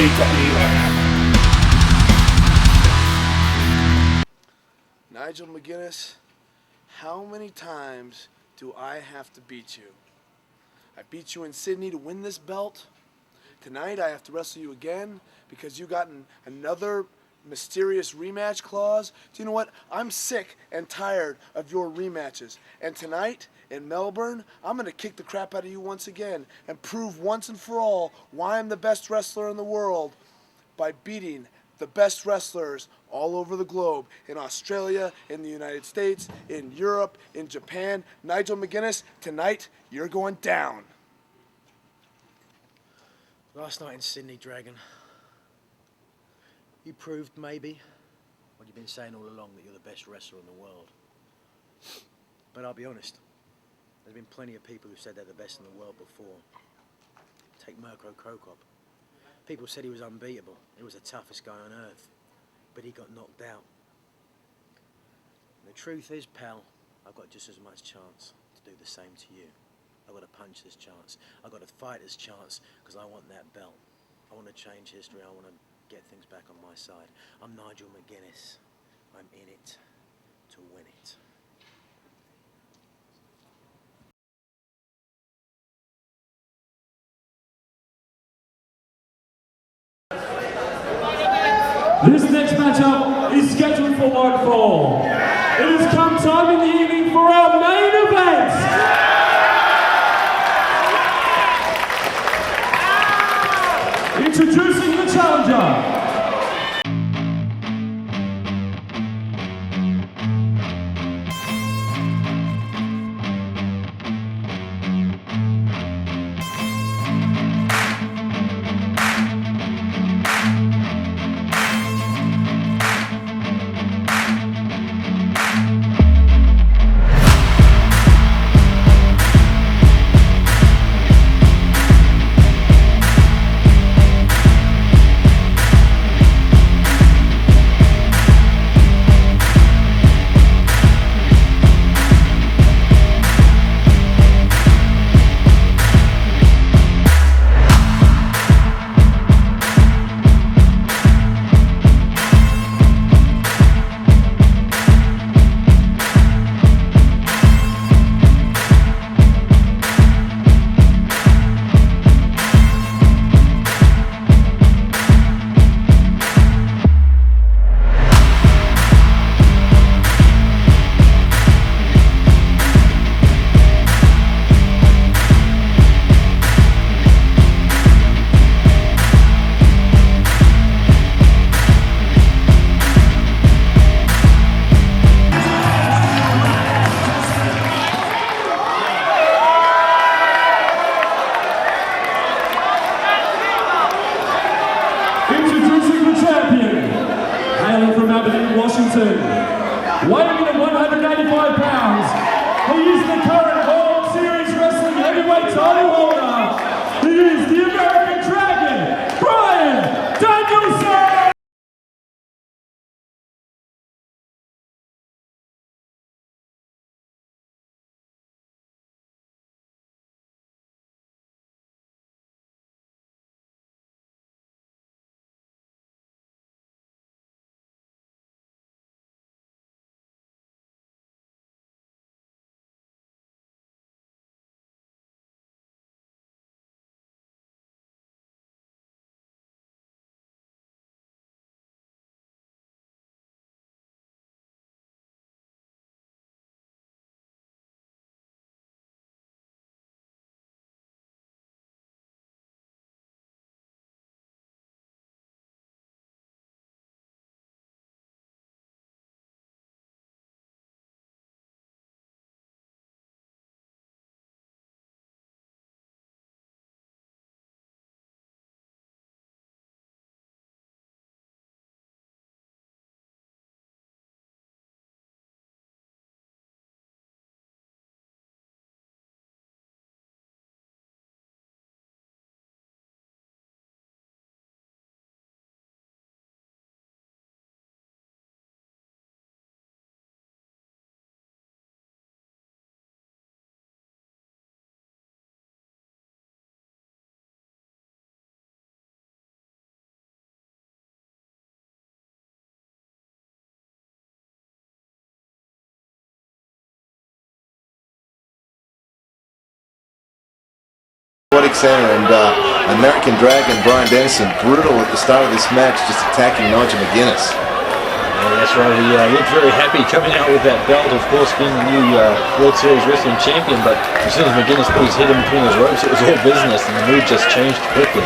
AWF. Nigel McGuinness, how many times do I have to beat you? I beat you in Sydney to win this belt. Tonight I have to wrestle you again because you got another mysterious rematch clause. Do you know what? I'm sick and tired of your rematches. And tonight in Melbourne, I'm going to kick the crap out of you once again and prove once and for all why I'm the best wrestler in the world by beating the best wrestlers all over the globe, in Australia, in the United States, in Europe, in Japan. Nigel McGuinness, tonight you're going down. Last night in Sydney, Dragon, you proved maybe what you've been saying all along, that you're the best wrestler in the world. But I'll be honest, there's been plenty of people who said they're the best in the world before. Take Mirko Krokop. People said he was unbeatable. He was the toughest guy on earth, but he got knocked out. And the truth is, pal, I've got just as much chance to do the same to you. I've got a puncher's chance. I've got a fighter's chance, because I want that belt. I want to change history. I want to get things back on my side. I'm Nigel McGuinness. I'm in it to win it. This next matchup is scheduled for one fall. It has come time in the evening for our main event. Introducing the challenger. Introducing the champion, hailing from Melbourne, Washington, weighing in at 185 pounds, he is the current World Series Wrestling Heavyweight title holder. He is the American Dragon, Bryan Danielson! Aquatic Center, and American Dragon Bryan Danielson brutal at the start of this match, just attacking Nigel McGuinness. Yeah, that's right. He looked very happy coming out with that belt, of course, being the new World Series Wrestling Champion, but as soon as McGuinness put his head in between those ropes, it was all business, and the mood just changed quickly.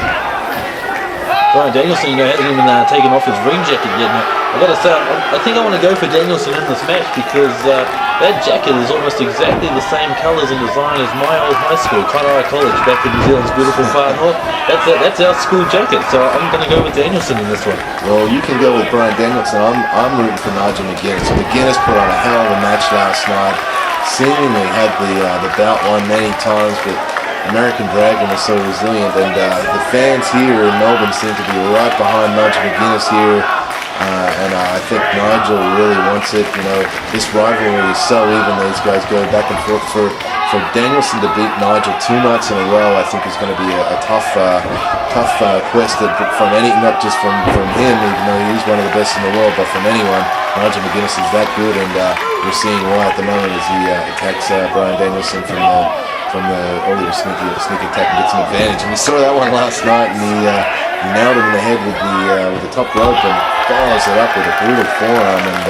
Bryan Danielson, hasn't even taken off his ring jacket yet. Now, I gotta say, I think I want to go for Danielson in this match because that jacket is almost exactly the same colours and design as my old high school, Conroe College, back in New Zealand's beautiful far north. That's our school jacket, so I'm going to go with Danielson in this one. Well, you can go with Bryan Danielson. I'm rooting for Nigel McGuinness. McGuinness put on a hell of a match last night. Seemingly had the bout won many times, but American Dragon was so resilient, and the fans here in Melbourne seem to be right behind Nigel McGuinness here. And I think Nigel really wants it. This rivalry is so even. These guys go back and forth. For Danielson to beat Nigel 2 nights in a row, I think is going to be a tough quest from not just from him, even though he is one of the best in the world, but from anyone. Nigel McGuinness is that good, and we're seeing why at the moment as he attacks Bryan Danielson from the earlier sneak attack and gets an advantage. And we saw that one last night, and he nailed him in the head with the top rope and follows it up with a brutal forearm, and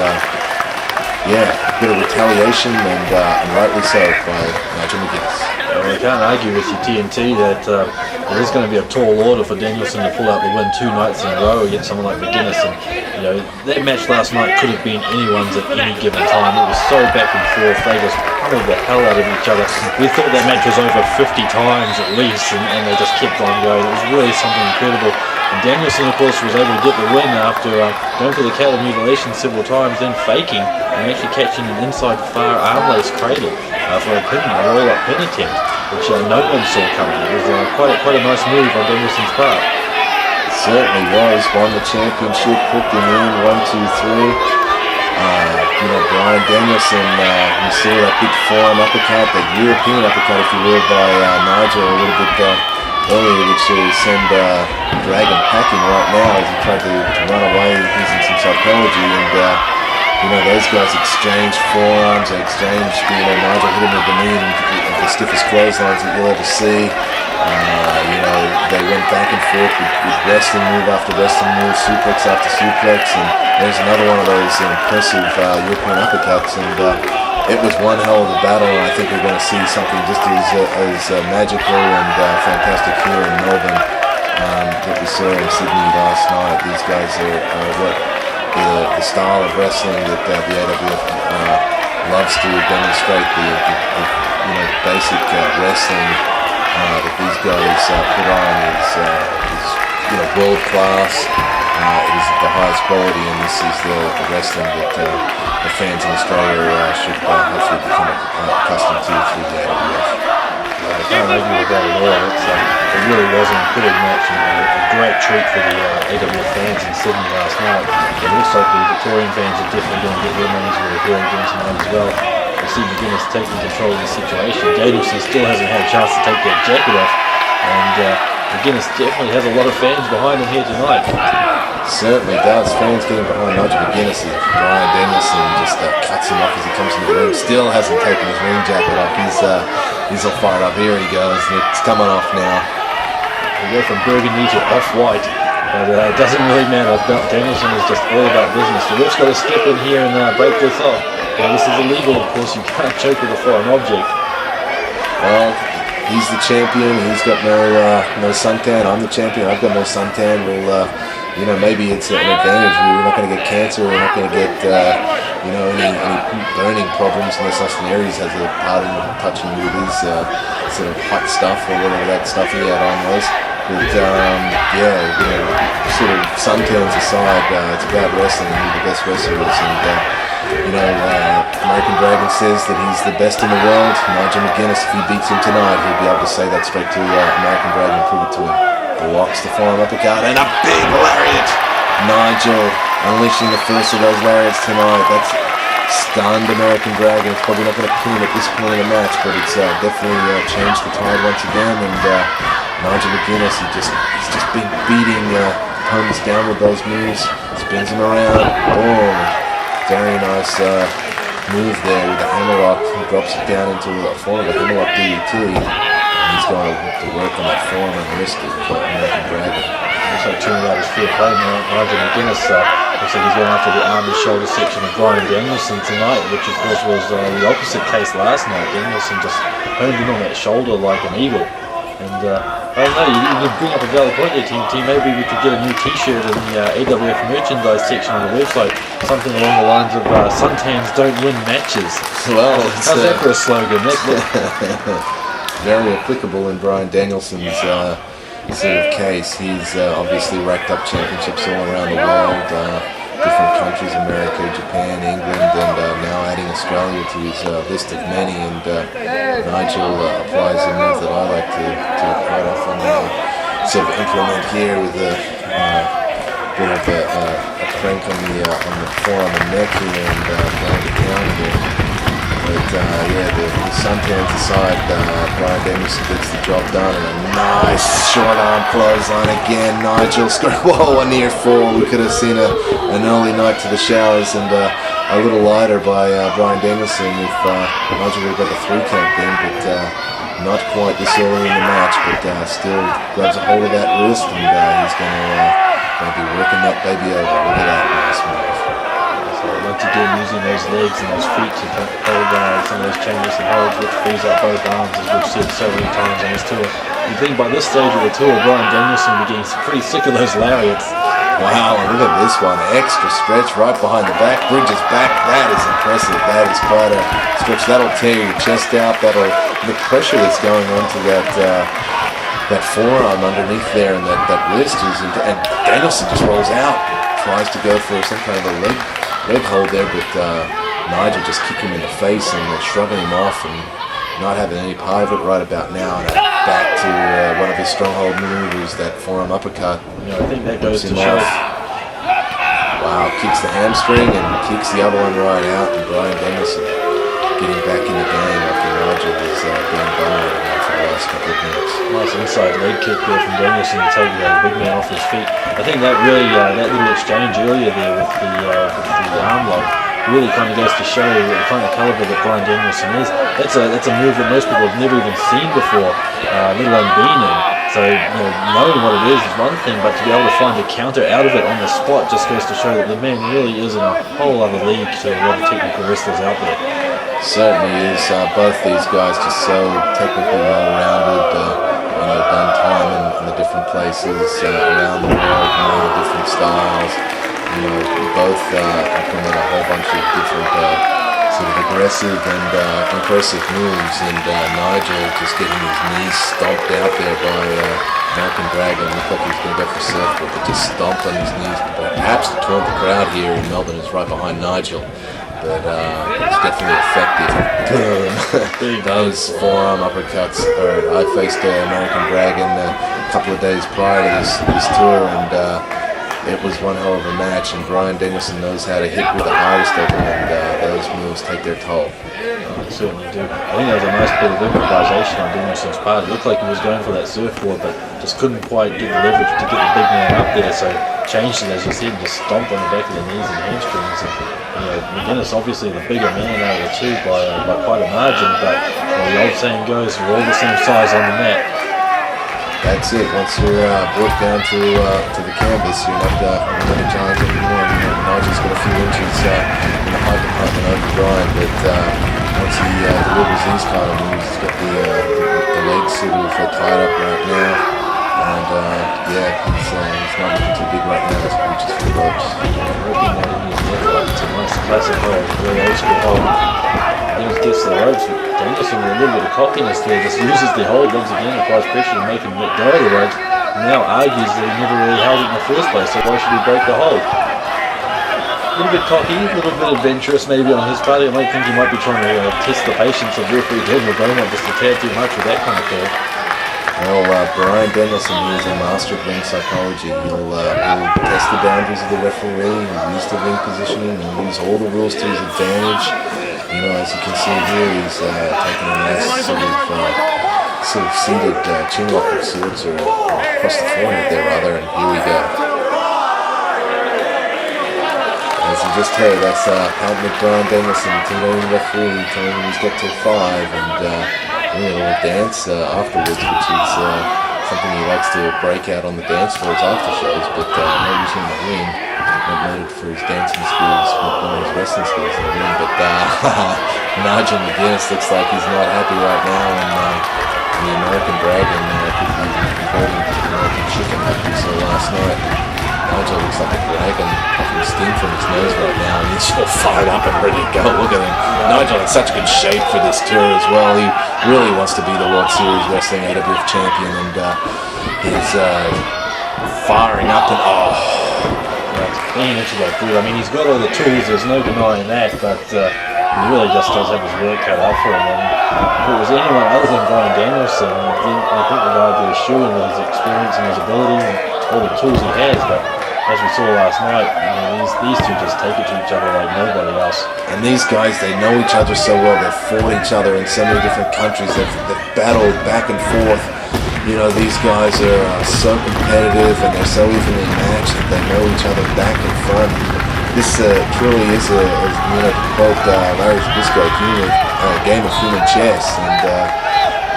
a bit of retaliation, and rightly so by Nigel McGuinness. Well, I can't argue with you, TNT, that it is going to be a tall order for Danielson to pull out the win 2 nights in a row against someone like McGuinness. And that match last night could have been anyone's at any given time. It was so back and forth. They just pummeled the hell out of each other. We thought that match was over 50 times at least, and they just kept on going. It was really something incredible. And Danielson, of course, was able to get the win after going for the cattle mutilation several times, then faking and actually catching an inside far armlace cradle for a pin, a roll-up pin attempt, which no one saw coming. It was quite a nice move on Danielson's part. It certainly was. Won the championship, hooked him in, 1, 2, 3. Bryan Danielson, we saw that big forearm uppercut, that European uppercut, if you will, by Nigel a little bit earlier, which will send Dragon packing right now as he tried to run away using some psychology. And those guys exchanged forearms, they exchanged, Nigel hit him with the knee and the stiffest clotheslines that you'll ever see. They went back and forth with wrestling move after wrestling move, suplex after suplex, and there's another one of those impressive European uppercuts, and it was one hell of a battle, and I think we're going to see something just as magical and fantastic here in Melbourne that we saw in Sydney last night. These guys are what the style of wrestling that the AWF loves to demonstrate, the basic wrestling that these guys put on is world class. It is the highest quality, and this is the wrestling that the fans in Australia should hopefully become accustomed to through the AWF. I can't argue with that at all. It really was an incredible match, and a great treat for the AWF fans in Sydney last night. It looks like the Victorian fans are definitely going to get their money's worth here again tonight as well. We see McGuinness taking control of the situation. Danielson still hasn't had a chance to take that jacket off, and McGuinness definitely has a lot of fans behind him here tonight. Certainly does. Fans getting behind Nigel McGuinness. Bryan Danielson just cuts him off as he comes into the ring. Still hasn't taken his ring jacket off. He's all fired up. Here he goes. It's coming off now. We go from burgundy to off-white, but it doesn't really matter. Danielson is just all about business. The ref's got to step in here and break this off. This is illegal, of course. You can't choke with a foreign object. Well, he's the champion. He's got no suntan. I'm the champion. I've got no suntan. Well, maybe it's an advantage. We're not going to get cancer. We're not going to get any burning problems unless Austin Aries has a part in touching with his sort of hot stuff or whatever that stuff he had on was. But sort of suntans aside, it's about wrestling and who the best wrestler is. And American Dragon says that he's the best in the world. Nigel McGuinness, if he beats him tonight, he'll be able to say that straight to American Dragon and prove it to him. Blocks the forearm uppercut and a big lariat. Nigel unleashing the first of those lariats tonight. That's stunned American Dragon. It's probably not going to pin him at this point in the match, but it's definitely changed the tide once again. And Nigel McGuinness, he's just been beating opponents down with those moves. Spins him around. Boom. Very nice move there with the hammerlock. He drops it down into a form of a hammerlock DDT. he's going to work on that forearm and wrist of American Dragon. Also tuning out his fair play, Nigel McGuinness looks like he's going after the arm and shoulder section of Bryan Danielson tonight, which of course was the opposite case last night. Danielson just honed in on that shoulder like an eagle. And I don't know, you bring up a valid point there, TNT. Maybe we could get a new t-shirt in the AWF merchandise section on the website. Something along the lines of suntans don't win matches. Well, how's that for a slogan? Very applicable in Bryan Danielson's sort of case. He's obviously racked up championships all around the world, different countries, America, Japan, England, and now adding Australia to his list of many. And Nigel applies a move that I like to quite often sort of implement here with a bit of a crank on the forearm and neck here and blind it down here. But the suntans aside, Bryan Danielson gets the job done, and a nice short arm clothesline again. Nigel whoa, a near fall. We could have seen an early night to the showers and a little lighter by Bryan Danielson if Nigel would have got the 3 count then, but not quite this early in the match, but still grabs a hold of that wrist, and he's going to be working that baby over. Look at that nice move. Once again, using those legs and those feet to hold some of those chainless and holds, which frees up both arms, as we've said so many times on this tour. You think by this stage of the tour, Bryan Danielson will be getting pretty sick of those lariats. Wow, look at this one. Extra stretch right behind the back, bridges back. That is impressive. That is quite a stretch. That'll tear your chest out. That'll, the pressure that's going on to that forearm underneath there and that wrist is, and Danielson just rolls out, tries to go for some kind of a leg hold there, but Nigel just kicked him in the face and shrugging him off and not having any part of it right about now. And back to one of his stronghold maneuvers, that forearm uppercut. I think that goes to show. Wow, kicks the hamstring and kicks the other one right out, and Bryan Danielson getting back in the game after Nigel was being dominated for the last couple of minutes. Nice inside leg kick there from Danielson to take the big man off his feet. I think that really, that little exchange earlier there with the arm lock really kind of goes to show the kind of caliber that Bryan Danielson is. That's a move that most people have never even seen before, let alone been in. So knowing what it is one thing, but to be able to find a counter out of it on the spot just goes to show that the man really is in a whole other league to a lot of technical wrestlers out there. Certainly is. Both these guys just so technically well-rounded, done time in the different places around the world, the different styles. Both implement a whole bunch of different sort of aggressive and impressive moves, and Nigel just getting his knees stomped out there by American Dragon. Looked like he was going to go for surfboard, but just stomped on his knees. Perhaps to taunt the crowd here in Melbourne is right behind Nigel. But it's definitely effective. Those forearm uppercuts hurt. I faced American Dragon a couple of days prior to this tour, and it was one hell of a match. And Bryan Danielson knows how to hit with the hardest of them, and those moves take their toll. They certainly do. I think there was a nice bit of improvisation on Danielson's part. It looked like he was going for that surfboard, but just couldn't quite get the leverage to get the big man up there. So changed it, as you said, just stomped on the back of the knees and hamstrings. And, McGuinness obviously the bigger man out of the two by quite a margin, but the old saying goes, we're all the same size on the mat. That's it. Once you're brought down to the canvas, you're not going to challenge anymore. Nigel's got a few inches in the height department over Bryan, but once he delivers these kind of moves, he's got the legs sort of tied up right now, and he's not looking too big right now. That's reaches for the ropes. It's a nice classic hold, very old school hold. Then he gets the ropes. Danielson with a little bit of cockiness there, just uses the hold once again, applies pressure to make him let go of the ropes, and now argues that he never really held it in the first place, so why should he break the hold? A little bit cocky, a little bit adventurous maybe on his part. I might think he might be trying to test the patience of referee Daniel Beaumont just a tad too much with that kind of call. Well, Bryan Danielson is a master of ring psychology. He'll test the boundaries of the referee, he'll use the ring positioning, he'll use all the rules to his advantage. As you can see here, he's taking a nice sort of seated chin lock of sorts, or across the forehead there rather, and here we go. As you just heard, that's Bryan Danielson, intimidating referee, telling him he's got till 5, and doing a little dance afterwards, which is something he likes to break out on the dance floors after shows, but not usually in the ring. Not noted for his dancing skills, not his wrestling skills in the ring, but Nigel McGuinness looks like he's not happy right now, and the American Dragon could be converting to American chicken like we saw last night. Nigel looks like a dragon puffing steam from his nose right now, and he's all fired up and ready to go. Look at him. Nigel in such good shape for this tour as well. He really wants to be the World Series Wrestling AWF champion, and he's firing up and Being into that dude, I mean, he's got all the tools, there's no denying that, but he really just does have his work cut out for him. And if it was anyone other than Bryan Danielson, I think the guy would be a shoe-in with his experience and his ability and all the tools he has. But as we saw last night, these two just take it to each other like nobody else. And these guys, they know each other so well. They've fought each other in so many different countries. They've battled back and forth. You know, these guys are so competitive and they're so evenly matched that they know each other back and front. This truly is to quote Larry Zbyszko, a game of human chess, and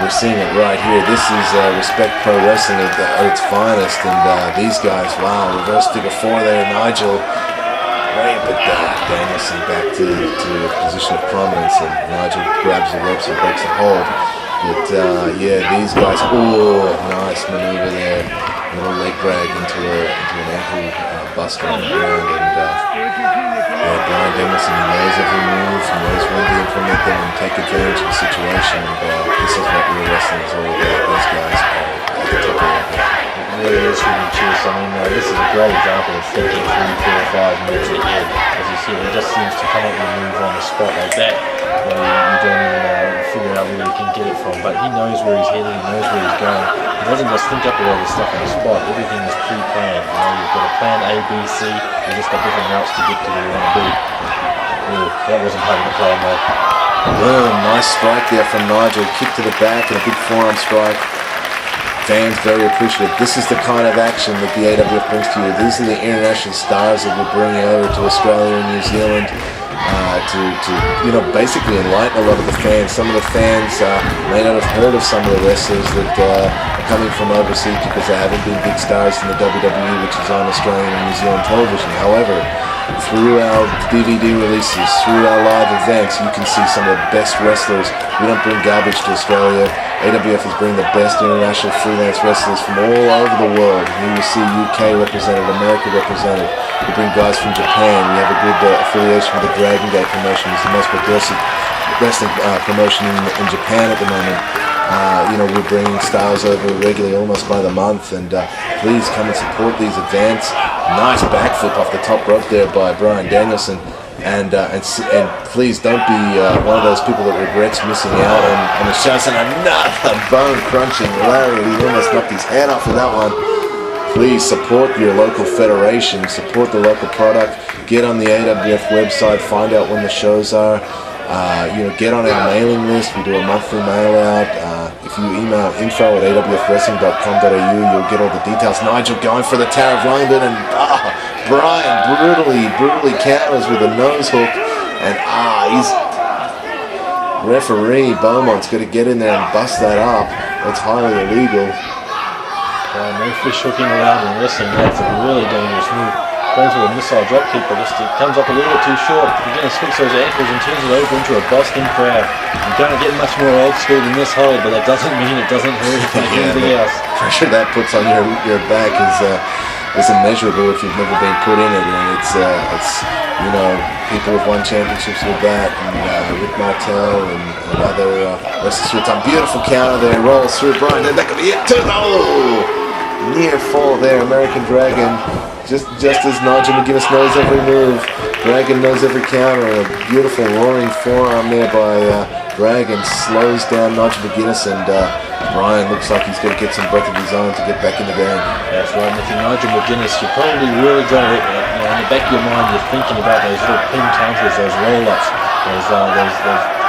we're seeing it right here. This is Respect Pro Wrestling at its finest, and these guys, wow, reverse figure four there, Nigel. Right, but Danielson back to a position of prominence, and Nigel grabs the ropes and breaks the hold. But yeah, these guys, nice maneuver there. Little leg drag into an ankle buster on the ground, and Bryan Danielson, he knows every move, he knows when to implement them and take advantage of the situation, and this is what real wrestling is all about. These guys are at the top of their game. It really is human chess. I mean, this is a great example of thinking 3, 4, 5 moves ahead. As you see, he just seems to come up with a move on the spot like that. You don't even figure out where he can get it from, but he knows where he's headed, he knows where he's going. He doesn't just think up a lot of stuff on the spot. Everything is pre-planned. You've got a plan A, B, C, and just got different routes to get to where you want to be. That wasn't part of the plan, though. Boom, nice strike there from Nigel. Kick to the back and a big forearm strike. Fans very appreciative. This is the kind of action that the AWF brings to you. These are the international stars that we're bringing over to Australia and New Zealand to basically enlighten a lot of the fans. Some of the fans may not have heard of some of the wrestlers that are coming from overseas because they haven't been big stars in the WWE, which is on Australian and New Zealand television. However, through our DVD releases, through our live events, you can see some of the best wrestlers. We don't bring garbage to Australia. AWF is bringing the best international freelance wrestlers from all over the world. You will see UK represented, America represented. We bring guys from Japan. We have a good affiliation with the Dragon Gate promotion. It's the most progressive wrestling promotion in Japan at the moment. We're bringing stars over regularly, almost by the month, and please come and support these events. Nice backflip off the top rope there by Bryan Danielson, and please don't be one of those people that regrets missing out on the shows. And another bone-crunching Larry, he almost knocked his head off with that one. Please support your local federation, support the local product, get on the AWF website, find out when the shows are. Get on our mailing list. We do a monthly mail out. If you email info@awfwrestling.com.au, you'll get all the details. Nigel going for the Tower of London, and Bryan brutally counters with a nose hook, and he's referee Beaumont's got to get in there and bust that up. That's highly illegal. No fish hooking allowed in wrestling. That's a really dangerous move. Goes with a missile dropkick, but just it comes up a little bit too short. McGuinness hooks those ankles and turns it over into a Boston crab. You don't get much more old school than this hold, but that doesn't mean it doesn't hurt like anything else. Pressure that puts on your back is immeasurable if you've never been put in it, and it's people have won championships with that, and Rick Martel and other wrestlers with a beautiful counter there, rolls through Bryan, then that could be it too. Near fall there, American Dragon. Just as Nigel McGuinness knows every move, Dragon knows every counter. A beautiful roaring forearm there by Dragon slows down Nigel McGuinness, and Bryan looks like he's going to get some breath of his own to get back in the game. That's right, and if you're Nigel McGuinness, you're probably really going to, in the back of your mind, you're thinking about those little pin counters, those roll-ups, those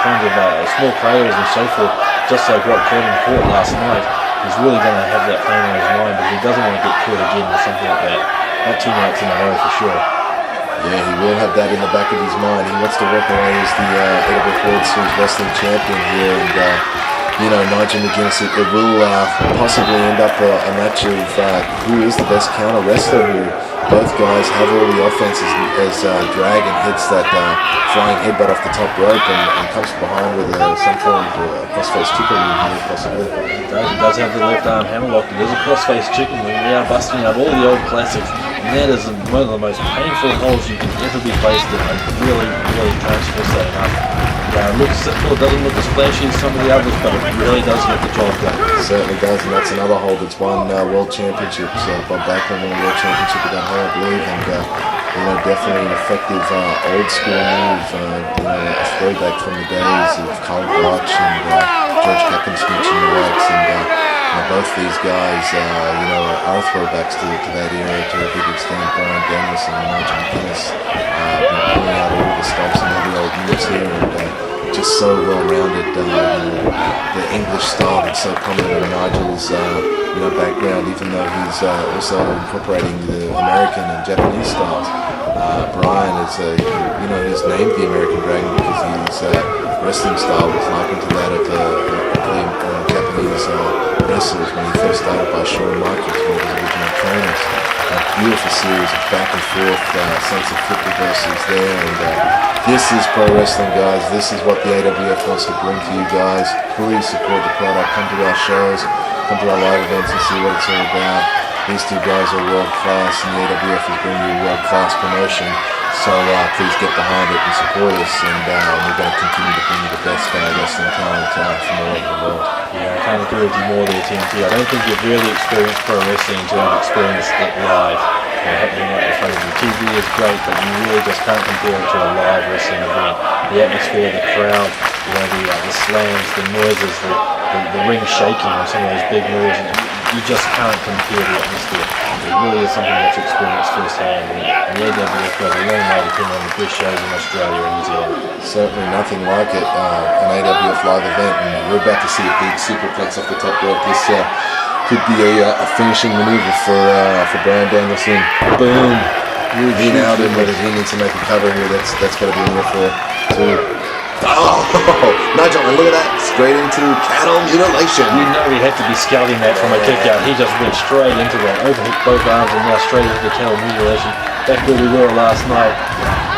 kinds of small prayers and so forth, just like what caught in court last night. He's really going to have that thing on his mind, but he doesn't want to get caught again with something like that. Not 2 nights in a row for sure. Yeah, he will have that in the back of his mind. He wants to walk away as the AWF World Series Wrestling Champion here, and Nigel McGuinness, it will possibly end up a match of who is the best counter wrestler here. Both guys have all the offense as Dragon hits that flying headbutt off the top rope and comes behind with some form of crossface chicken here, possibly. He does have the left arm hammerlock. It is a crossface chicken. We are busting out all the old classics. And that is one of the most painful holds you can ever be placed in. I really, really can't stress that enough. It doesn't look as flashy as some of the others, but it really does get the job done. It certainly does, and that's another hold that's won world championships. Bob Backlund won a world championship with that hold, I believe, and definitely an effective old school move. A throwback from the days of Carl Gotch and George Kackensmith in the Wax, and both these guys, are throwbacks to that era to a big extent. Bryan Danielson and Nigel McGuinness, pulling out all the stops and all the old moves here, and just so well-rounded. The English style that's so prominent in Nigel's background, even though he's also incorporating the American and Japanese styles. Bryan is, he's named the American Dragon because his wrestling style was likened to that of the Japanese wrestlers when he first started by Shawn Michaels, one of his original trainers. A beautiful series of back and forth sense of foot reversals there, and this is pro wrestling, guys. This is what the AWF wants to bring to you guys. Please support the product. Come to our shows, come to our live events and see what it's all about. These two guys are world class, and the AWF is bringing you world class promotion. So please get behind it and support us, and we're going to continue to bring you the best wrestling talent from all over the world. Yeah, I can't agree with you more there, TNT. I don't think you've really experienced pro wrestling until you've experienced it live. Happening right in front of you. TV is great, but you really just can't compare it to a live wrestling event. The atmosphere, the crowd, the slams, the noises, the ring shaking on some of those big moves. You just can't compare the atmosphere. It really is something that's experienced firsthand, and the AWF goes a long way to pin on the best shows in Australia and New Zealand. Certainly nothing like it, an AWF live event, and we're about to see a big superplex off the top rope. This could be a finishing maneuver for Bryan Danielson. Boom! He nailed him, but he needs to make a cover here. That's got to be in there for two. Oh, Nigel, and look at that, straight into cattle mutilation. You know he had to be scouting that from a kick out. He just went straight into that, overhooked both arms, and now straight into the cattle mutilation. Back where we were last night.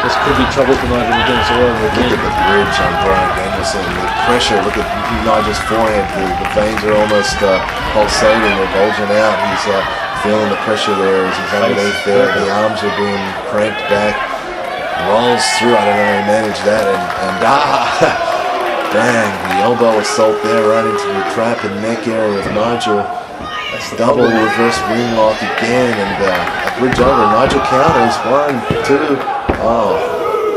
This could be trouble for Nigel McGuinness all over again. Look at the bridge on Bryan Danielson, the pressure, look at Nigel's forehead, the veins are almost pulsating, they're bulging out. He's feeling the pressure there as he's underneath there. The arms are being cranked back. Rolls through, I don't know how he managed that, and bang, the elbow assault there right into the trap and neck area of Nigel. That's the double reverse winglock again, and a bridge over. Nigel counters, 1, 2,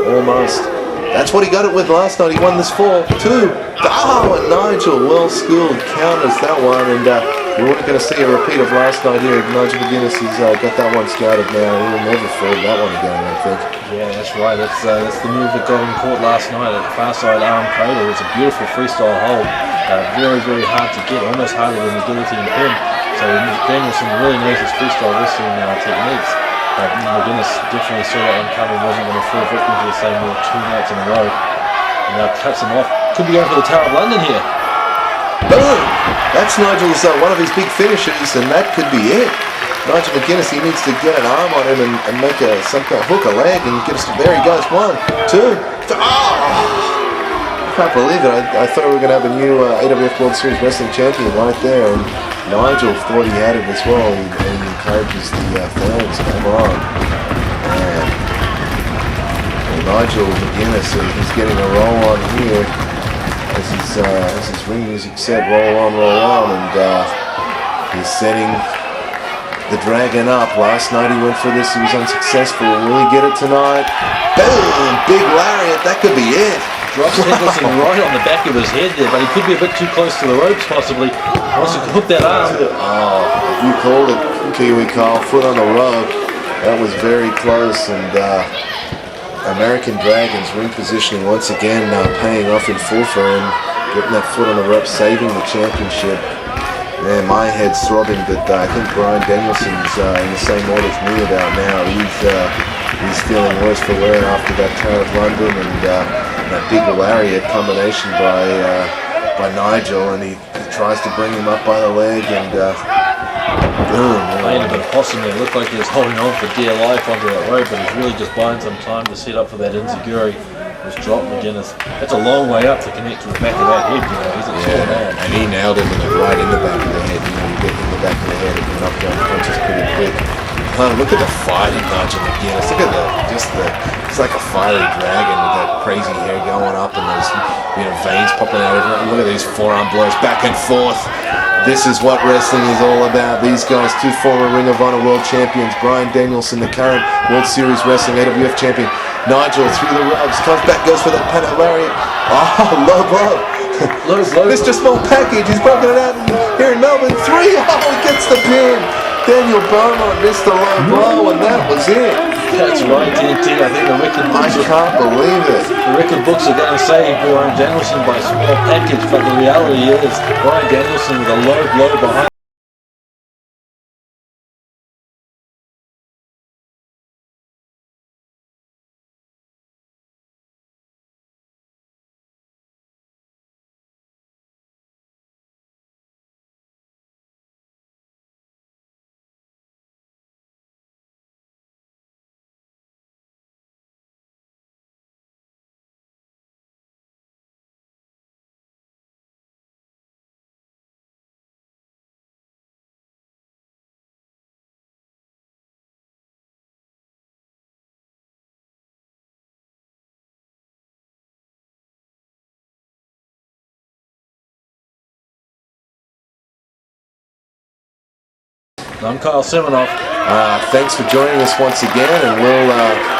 almost. That's what he got it with last night. He won this 4, 2, and Nigel, well-skilled, counters that one, and we're not going to see a repeat of last night here. Nigel McGuinness has got that one scouted now. He'll never fall that one again, I think. Yeah, that's right. That's the move that got him caught last night at the far side arm cradle. It's a beautiful freestyle hold. Very, very hard to get, almost harder than the guillotine pin. So Danielson really knows his freestyle wrestling techniques. McGuinness definitely saw that one coming, wasn't going to fall victim to the same move 2 nights in a row. And now cuts him off. Could be going for the Tower of London here. Boom! That's Nigel's one of his big finishes, and that could be it. Nigel McGuinness, he needs to get an arm on him and make some kind of hook a leg, and get us to there he goes. 1, 2, 3. I can't believe it. I thought we were going to have a new AWF World Series Wrestling Champion right there, and Nigel thought he had it as well, and he encourages the fans. Come on. Man. And Nigel McGuinness, he's getting a roll on here. As his ring music said, roll on, and he's setting the Dragon up. Last night he went for this, he was unsuccessful. Will he get it tonight? Boom! Big lariat, that could be it. Drops Danielson right on the back of his head there, but he could be a bit too close to the ropes possibly. Wants to hook that arm. Oh, you called it, Kiwi Carl, foot on the rope. That was very close, and American Dragons ring positioning once again, paying off in full for him, getting that foot on the rope, saving the championship. Man, my head's throbbing, but I think Bryan Danielson's in the same order as me about now. He's feeling worse for wear after that Tower of London, and that big lariat combination by by Nigel, and he tries to bring him up by the leg, and boom. Playing a bit of possum there. Looked like he was holding on for dear life onto that rope, but he's really just buying some time to set up for that enziguri. Just dropped McGuinness. That's a long way up to connect to the back of that head. He's a tall man. And he nailed him right in the back of the head. You get in the back of the head and knock down punches pretty quick. Look at the fighting Nigel McGuinness. Look at it's like a fiery dragon with that crazy hair going up and those veins popping out everywhere. Look at these forearm blows back and forth. This is what wrestling is all about. These guys, 2 former Ring of Honor World Champions, Bryan Danielson, the current World Series Wrestling AWF Champion. Nigel through the ropes, comes back, goes for the panic lariat. Oh, low blow. Mr. Small Package, he's broken it out here in Melbourne. 3, he gets the pin. Daniel Beaumont missed the low blow, and that was it. That's right, TNT. I think the record books I can't believe it. The record books are going to say Bryan Danielson by Small Package, but the reality is Bryan Danielson with a low blow behind. I'm Kyle Siminoff. Thanks for joining us once again, and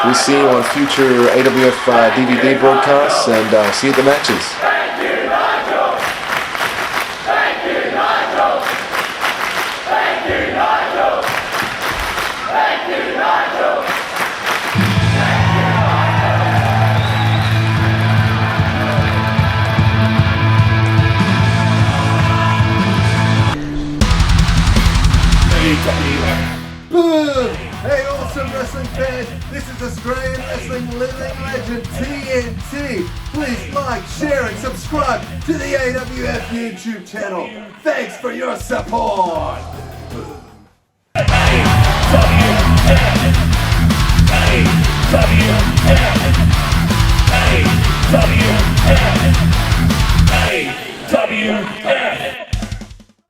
we'll see you on future AWF DVD broadcasts, and see you at the matches. Boom! Hey, awesome wrestling fans! This is Australian wrestling living legend TNT. Please like, share, and subscribe to the AWF YouTube channel. Thanks for your support.